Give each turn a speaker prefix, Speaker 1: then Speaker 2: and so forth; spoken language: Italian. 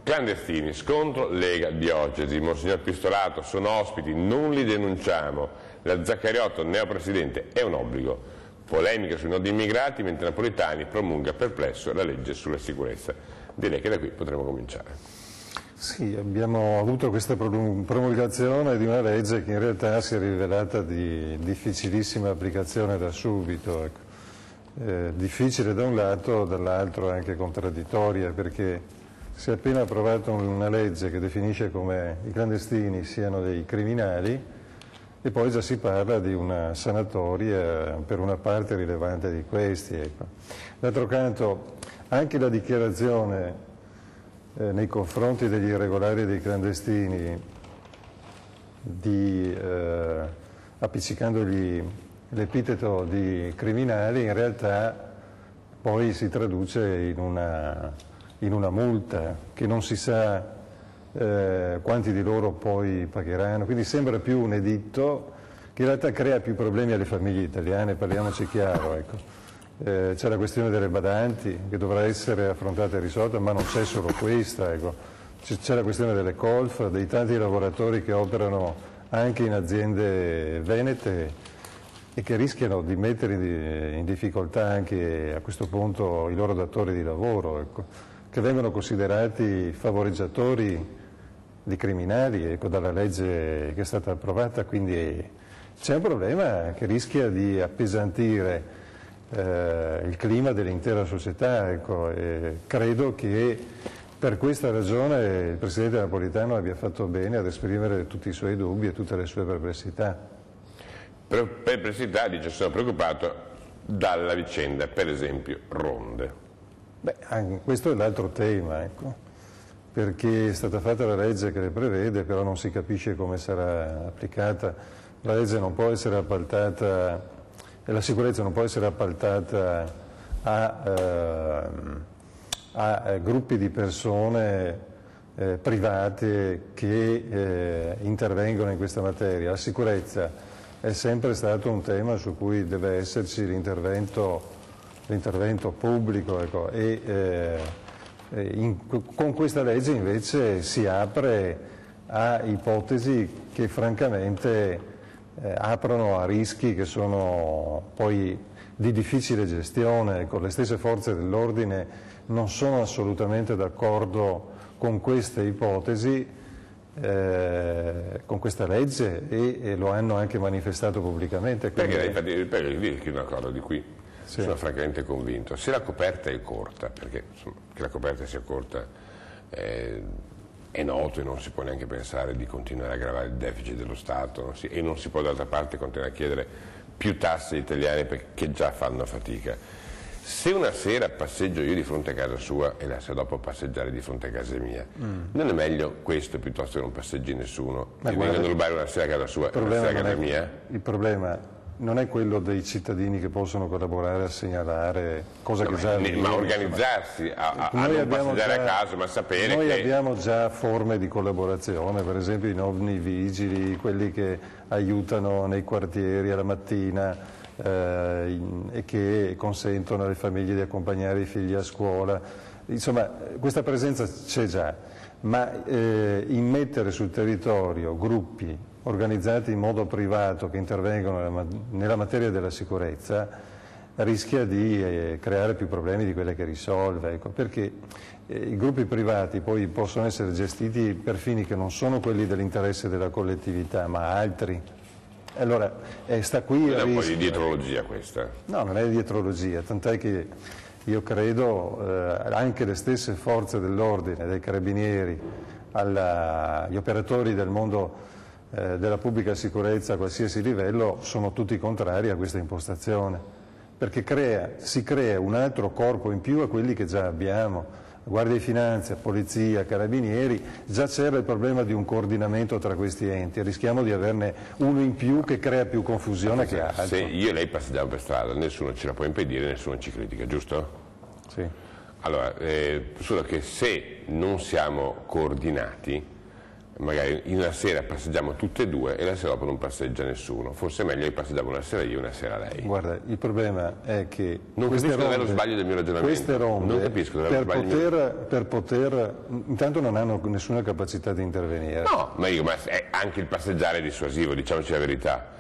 Speaker 1: Clandestini, scontro, Lega, diocesi, Monsignor Pistolato, sono ospiti, non li denunciamo, la Zaccarotto, neopresidente, è un obbligo. Polemica sui nodi immigrati, mentre Napolitani promulga perplesso la legge sulla sicurezza. Direi che da qui potremo cominciare.
Speaker 2: Sì, abbiamo avuto questa promulgazione di una legge che in realtà si è rivelata di difficilissima applicazione da subito. Ecco. Difficile da un lato, dall'altro anche contraddittoria, perché si è appena approvato una legge che definisce come i clandestini siano dei criminali e poi già si parla di una sanatoria per una parte rilevante di questi. Ecco. D'altro canto anche la dichiarazione nei confronti degli irregolari e dei clandestini appiccicandogli l'epiteto di criminali in realtà poi si traduce in una multa che non si sa quanti di loro poi pagheranno, quindi sembra più un editto che in realtà crea più problemi alle famiglie italiane, parliamoci chiaro. Ecco. C'è la questione delle badanti che dovrà essere affrontata e risolta, ma non c'è solo questa. Ecco. C'è la questione delle colf, dei tanti lavoratori che operano anche in aziende venete e che rischiano di mettere in difficoltà anche a questo punto i loro datori di lavoro, ecco, che vengono considerati favoreggiatori di criminali, ecco, dalla legge che è stata approvata, quindi c'è un problema che rischia di appesantire il clima dell'intera società, ecco, e credo che per questa ragione il Presidente Napolitano abbia fatto bene ad esprimere tutti i suoi dubbi e tutte le sue perplessità.
Speaker 1: Perplessità, dice, sono preoccupato dalla vicenda, per esempio, ronde.
Speaker 2: Beh, questo è l'altro tema, ecco, perché è stata fatta la legge che le prevede, però non si capisce come sarà applicata. La legge non può essere appaltata, e la sicurezza non può essere appaltata a gruppi di persone private che intervengono in questa materia. La sicurezza è sempre stato un tema su cui deve esserci l'intervento pubblico, ecco, con questa legge invece si apre a ipotesi che francamente aprono a rischi che sono poi di difficile gestione. Ecco, le stesse forze dell'ordine non sono assolutamente d'accordo con queste ipotesi, con questa legge e lo hanno anche manifestato pubblicamente. Quindi...
Speaker 1: Perché dire che una cosa di cui sono francamente convinto, se la coperta è corta, perché insomma, che la coperta sia corta è noto e non si può neanche pensare di continuare a aggravare il deficit dello Stato e non si può d'altra parte continuare a chiedere più tasse agli italiani perché già fanno fatica. Se una sera passeggio io di fronte a casa sua e la sera dopo passeggiare di fronte a casa mia, non è meglio questo piuttosto che non passeggi nessuno? Ti vengono a rubare una sera a casa sua e una sera a casa mia?
Speaker 2: Il problema non è quello dei cittadini che possono collaborare a segnalare, cosa che già avviene.
Speaker 1: Ma organizzarsi a non passeggiare a caso, ma sapere
Speaker 2: noi
Speaker 1: che...
Speaker 2: Noi abbiamo già forme di collaborazione, per esempio i nonni vigili, quelli che aiutano nei quartieri alla mattina e che consentono alle famiglie di accompagnare i figli a scuola. Insomma, questa presenza c'è già, ma immettere sul territorio gruppi organizzati in modo privato che intervengono nella materia della sicurezza rischia di creare più problemi di quelli che risolve, ecco, perché i gruppi privati poi possono essere gestiti per fini che non sono quelli dell'interesse della collettività ma altri. Allora sta qui
Speaker 1: è un po' di dietrologia questa?
Speaker 2: No, non è dietrologia, tant'è che io credo anche le stesse forze dell'ordine, dai carabinieri agli operatori del mondo della pubblica sicurezza a qualsiasi livello sono tutti contrari a questa impostazione, perché si crea un altro corpo in più a quelli che già abbiamo, Guardia di Finanza, Polizia, Carabinieri. Già c'era il problema di un coordinamento tra questi enti, rischiamo di averne uno in più che crea più confusione che altro.
Speaker 1: Se io e lei passeggiamo per strada, nessuno ce la può impedire, nessuno ci critica, giusto?
Speaker 2: Sì.
Speaker 1: Allora, solo che se non siamo coordinati, magari in una sera passeggiamo tutte e due e la sera dopo non passeggia nessuno. Forse è meglio che passeggiamo una sera io e una sera lei.
Speaker 2: Guarda, il problema è che
Speaker 1: non capisco dove è lo sbaglio del mio ragionamento.
Speaker 2: Queste ronde,
Speaker 1: non capisco dove è lo sbaglio
Speaker 2: per poter, intanto non hanno nessuna capacità di intervenire.
Speaker 1: No, ma anche il passeggiare è dissuasivo, diciamoci la verità.